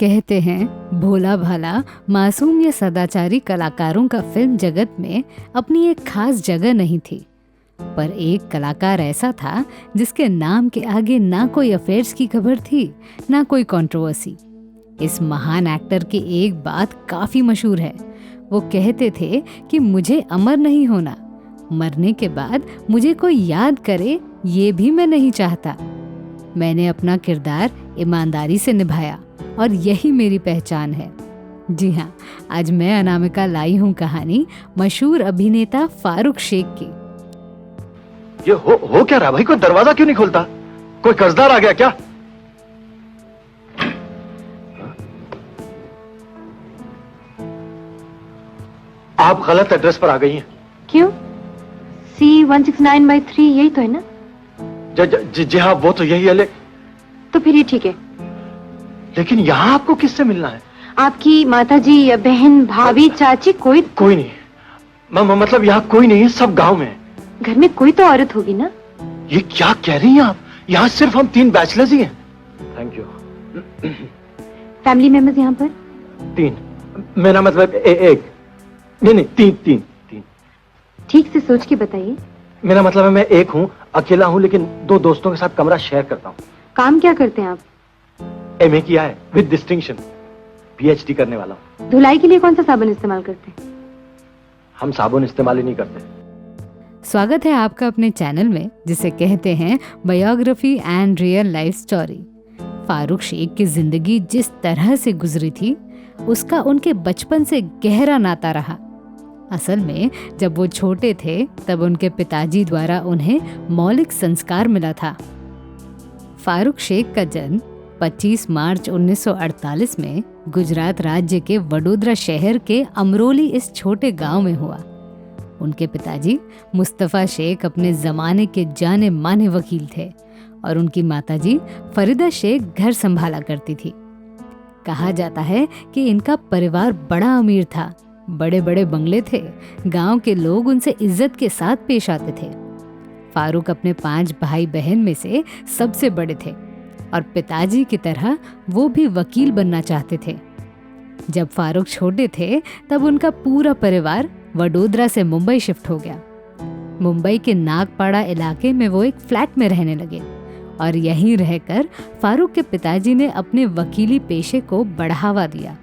कहते हैं भोला भाला मासूम या सदाचारी कलाकारों का फिल्म जगत में अपनी एक खास जगह नहीं थी, पर एक कलाकार ऐसा था जिसके नाम के आगे ना कोई अफेयर्स की खबर थी, ना कोई कंट्रोवर्सी। इस महान एक्टर की एक बात काफी मशहूर है। वो कहते थे कि मुझे अमर नहीं होना, मरने के बाद मुझे कोई याद करे ये भी मैं नहीं चाहता। मैंने अपना किरदार ईमानदारी से निभाया और यही मेरी पहचान है। जी हाँ, आज मैं अनामिका लाई हूँ कहानी मशहूर अभिनेता फारूक शेख की। ये हो क्या रहा भाई? कोई दरवाजा क्यों नहीं खोलता? कोई कर्जदार आ गया क्या? आप गलत एड्रेस पर आ गई हैं। क्यों? C169/3 यही तो है ना? जी हाँ, वो तो यही है। तो फिर ये ठीक है। लेकिन यहाँ आपको किससे मिलना है? आपकी माताजी या बहन, भाभी, चाची कोई नहीं। मतलब यहाँ कोई नहीं है, सब गांव में है। घर में कोई तो औरत होगी ना? ये क्या कह रही हैं आप? यहाँ सिर्फ हम 3 बैचलर्स ही हैं। Thank you. फैमिली मेंबर्स यहाँ पर? 3। मेरा मतलब एक नहीं 3। ठीक से सोच के बताइए। मेरा मतलब है मैं एक हूँ, अकेला हूँ, लेकिन 2 दोस्तों के साथ कमरा शेयर करता हूँ। काम क्या करते हैं आप? MA किया है विद डिस्टिंक्शन। PhD करने वाला हूँ। धुलाई के लिए कौन सा साबुन इस्तेमाल करते हैं? हम साबुन इस्तेमाल ही नहीं करते। स्वागत है आपका अपने चैनल में, जिसे कहते हैं biography and real life story. Farooq Sheikh की जिंदगी जिस तरह से गुजरी थी, उसका उनके बचपन से गहरा नाता रहा। असल में जब वो छोटे थे तब उनके पिताजी द्वारा उन्हें मौलिक संस्कार मिला था। फारूक शेख का जन्म 25 मार्च 1948 में गुजरात राज्य के वडोदरा शहर के अमरोली इस छोटे गांव में हुआ। उनके पिताजी मुस्तफ़ा शेख अपने ज़माने के जाने माने वकील थे और उनकी माताजी फरीदा शेख घर संभाला करती थी। कहा जाता है कि इनका परिवार बड़ा अमीर था, बड़े बड़े बंगले थे, गांव के लोग उनसे इज्जत के साथ पेश आते थे। फारूक अपने 5 भाई बहन में से सबसे बड़े थे और पिताजी की तरह वो भी वकील बनना चाहते थे। जब फारूक छोटे थे तब उनका पूरा परिवार वडोदरा से मुंबई शिफ्ट हो गया। मुंबई के नागपाड़ा इलाके में वो एक फ्लैट में रहने लगे और यहीं रहकर फारूक के पिताजी ने अपने वकीली पेशे को बढ़ावा दिया।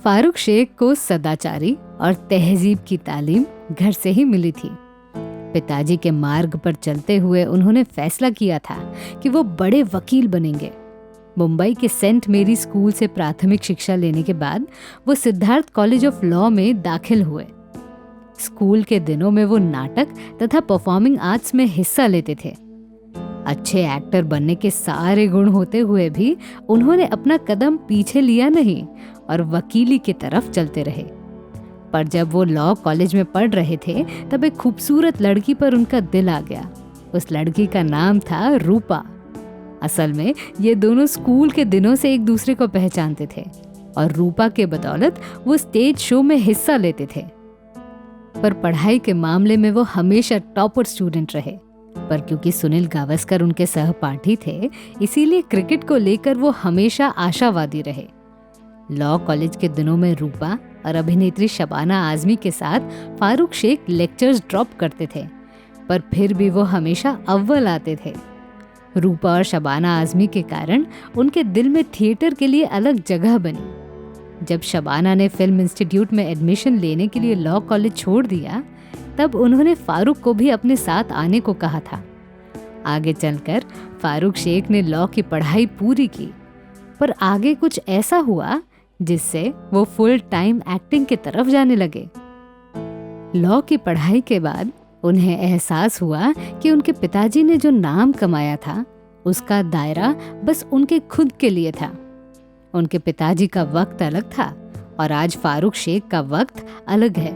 फारूक शेख को सदाचारी और तहजीब की तालीम घर से ही मिली थी। पिताजी के मार्ग पर चलते हुए उन्होंने फैसला किया था कि वो बड़े वकील बनेंगे। मुंबई के सेंट मेरी स्कूल से प्राथमिक शिक्षा लेने के बाद वो सिद्धार्थ कॉलेज ऑफ लॉ में दाखिल हुए। स्कूल के दिनों में वो नाटक तथा परफॉर्मिंग आर्ट्स में हिस्सा लेते थे। अच्छे एक्टर बनने के सारे गुण होते हुए भी उन्होंने अपना कदम पीछे लिया नहीं और वकीली की तरफ चलते रहे। पर जब वो लॉ कॉलेज में पढ़ रहे थे तब एक खूबसूरत लड़की पर उनका दिल आ गया। उस लड़की का नाम था रूपा। असल में ये दोनों स्कूल के दिनों से एक दूसरे को पहचानते थे और रूपा के बदौलत वो स्टेज शो में हिस्सा लेते थे। पर पढ़ाई के मामले में वो हमेशा टॉपर स्टूडेंट रहे। पर क्योंकि सुनील गावस्कर उनके सहपाठी थे, इसीलिए क्रिकेट को लेकर वो हमेशा आशावादी रहे। लॉ कॉलेज के दिनों में रूपा और अभिनेत्री शबाना आजमी के साथ फारूक शेख लेक्चर्स ड्रॉप करते थे, पर फिर भी वो हमेशा अव्वल आते थे। रूपा और शबाना आजमी के कारण उनके दिल में थिएटर के लिए अलग जगह बनी। जब शबाना ने फिल्म इंस्टीट्यूट में एडमिशन लेने के लिए लॉ कॉलेज छोड़ दिया, तब उन्होंने फारूक को भी अपने साथ आने को कहा था। आगे चलकर फारूक शेख ने लॉ की पढ़ाई पूरी की, पर आगे कुछ ऐसा हुआ जिससे वो फुल टाइम एक्टिंग की तरफ जाने लगे। लॉ की पढ़ाई के बाद उन्हें एहसास हुआ कि उनके पिताजी ने जो नाम कमाया था उसका दायरा बस उनके खुद के लिए था। उनके पिताजी का वक्त अलग था और आज फारूक शेख का वक्त अलग है।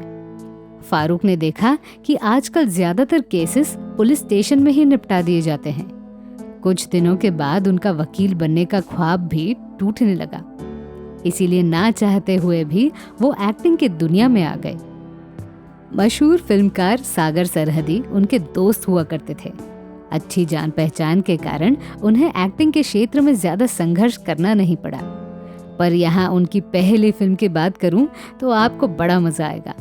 फारूक ने देखा कि आजकल ज्यादातर केसेस पुलिस स्टेशन में ही निपटा दिए जाते हैं। कुछ दिनों के बाद उनका वकील बनने का ख्वाब भी टूटने लगा। इसीलिए ना चाहते हुए भी वो एक्टिंग की दुनिया में आ गए। मशहूर फिल्मकार सागर सरहदी उनके दोस्त हुआ करते थे। अच्छी जान पहचान के कारण उन्हें एक्टिंग के क्षेत्र में ज्यादा संघर्ष करना नहीं पड़ा। पर यहाँ उनकी पहली फिल्म की बात करूं तो आपको बड़ा मजा आएगा।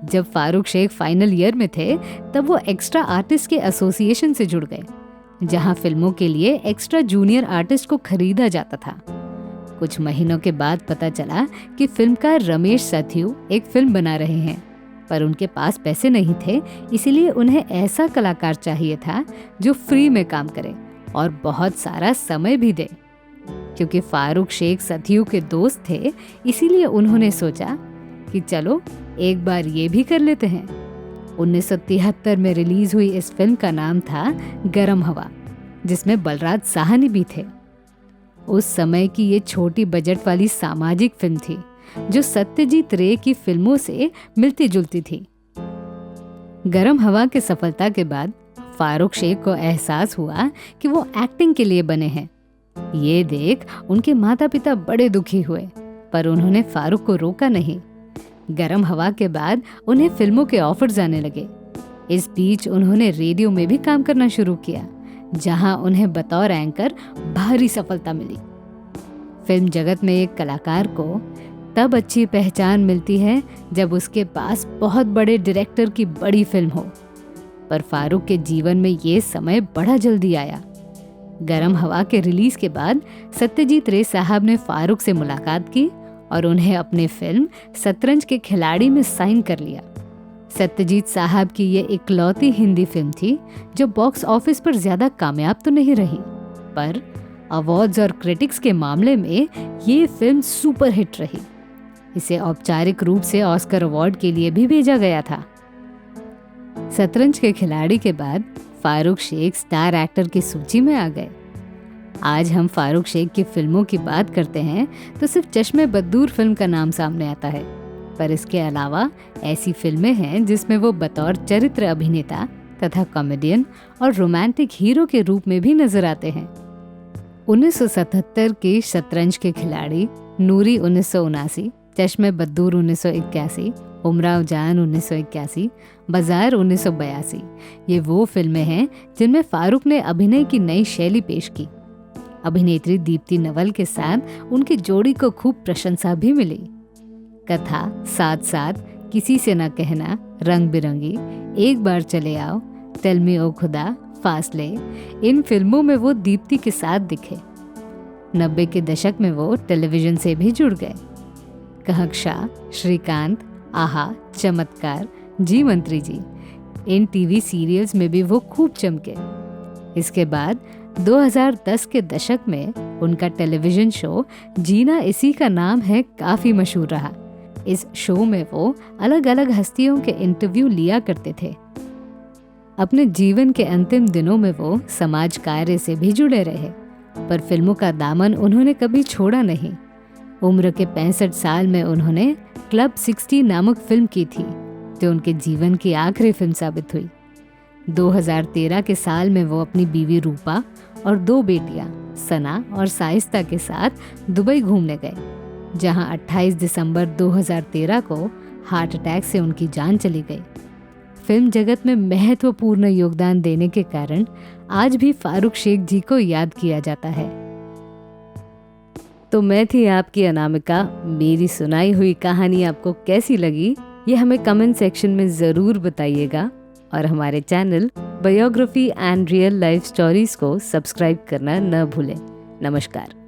जब फारूक शेख फाइनल ईयर में थे तब वो एक्स्ट्रा आर्टिस्ट के एसोसिएशन से जुड़ गए, जहां फिल्मों के लिए एक्स्ट्रा जूनियर आर्टिस्ट को खरीदा जाता था। कुछ महीनों के बाद पता चला कि फिल्मकार रमेश सथ्यू एक फिल्म बना रहे हैं, पर उनके पास पैसे नहीं थे, इसीलिए उन्हें ऐसा कलाकार चाहिए था जो फ्री में काम करे और बहुत सारा समय भी दे। क्योंकि फारूक शेख सथ्यू के दोस्त थे, इसीलिए उन्होंने सोचा कि चलो एक बार ये भी कर लेते हैं। 1973 में रिलीज हुई इस फिल्म का नाम था गरम हवा, जिसमें बलराज साहनी भी थे। उस समय की ये छोटी बजट वाली सामाजिक फिल्म थी जो सत्यजीत रे की फिल्मों से मिलती जुलती थी। गरम हवा की सफलता के बाद फारूक शेख को एहसास हुआ कि वो एक्टिंग के लिए बने हैं। ये देख उनके माता पिता बड़े दुखी हुए, पर उन्होंने फारूक को रोका नहीं। गरम हवा के बाद उन्हें फिल्मों के ऑफर्स आने लगे। इस बीच उन्होंने रेडियो में भी काम करना शुरू किया, जहां उन्हें बतौर एंकर भारी सफलता मिली। फिल्म जगत में एक कलाकार को तब अच्छी पहचान मिलती है जब उसके पास बहुत बड़े डायरेक्टर की बड़ी फिल्म हो, पर फारूक के जीवन में ये समय बड़ा जल्दी आया। गरम हवा के रिलीज के बाद सत्यजीत रे साहब ने फारूक से मुलाकात की और उन्हें अपने फिल्म शतरंज के खिलाड़ी में साइन कर लिया। सत्यजीत साहब की ये इकलौती हिंदी फिल्म थी जो बॉक्स ऑफिस पर ज्यादा कामयाब तो नहीं रही, पर अवार्ड्स और क्रिटिक्स के मामले में ये फिल्म सुपर हिट रही। इसे औपचारिक रूप से ऑस्कर अवार्ड के लिए भी भेजा गया था। शतरंज के खिलाड़ी के बाद फारूक शेख स्टार एक्टर की सूची में आ गए। आज हम फारूक शेख की फिल्मों की बात करते हैं तो सिर्फ चश्मे बद्दूर फिल्म का नाम सामने आता है, पर इसके अलावा ऐसी फिल्में हैं जिसमें वो बतौर चरित्र अभिनेता तथा कॉमेडियन और रोमांटिक हीरो के रूप में भी नजर आते हैं। 1977 के शतरंज के खिलाड़ी, नूरी 1979, चश्मे बद्दूर 1981, उमराव जान 1981, बाजार 1982, ये वो फिल्में हैं जिनमें फारूक ने अभिनय की नई शैली पेश की। अभिनेत्री दीप्ति नवल के साथ उनकी जोड़ी को खूब प्रशंसा भी मिली। कथा, साथ साथ, किसी से न कहना, रंग बिरंगी, एक बार चले आओ, टेल मी ओ खुदा, फासले, इन फिल्मों में वो दीप्ति के साथ दिखे। 90 के दशक में वो टेलीविजन से भी जुड़ गए। कहकशां, श्रीकांत, आहा, चमत्कार, जी मंत्री जी, इन टीवी सीरियल्स में भी वो खूब चमके। इसके बाद 2010 के दशक में उनका टेलीविजन शो जीना इसी का नाम है काफी मशहूर रहा। इस शो में वो अलग अलग हस्तियों के इंटरव्यू लिया करते थे। अपने जीवन के अंतिम दिनों में वो समाज कार्य से भी जुड़े रहे, पर फिल्मों का दामन उन्होंने कभी छोड़ा नहीं। उम्र के 65 साल में उन्होंने क्लब 60 नामक फिल्म की थी, जो उनके जीवन की आखिरी फिल्म साबित हुई। 2013 के साल में वो अपनी बीवी रूपा और 2 बेटियां सना और साइस्ता के साथ दुबई घूमने गए, जहां 28 दिसंबर 2013 को हार्ट अटैक से उनकी जान चली गई। फिल्म जगत में महत्वपूर्ण योगदान देने के कारण आज भी फारूक शेख जी को याद किया जाता है। तो मैं थी आपकी अनामिका। मेरी सुनाई हुई कहानी आपको कैसी लगी, ये हमें कमेंट सेक्शन में ज़रूर बताइएगा, और हमारे channel biography and real life stories को सब्सक्राइब करना न भूलें। नमस्कार।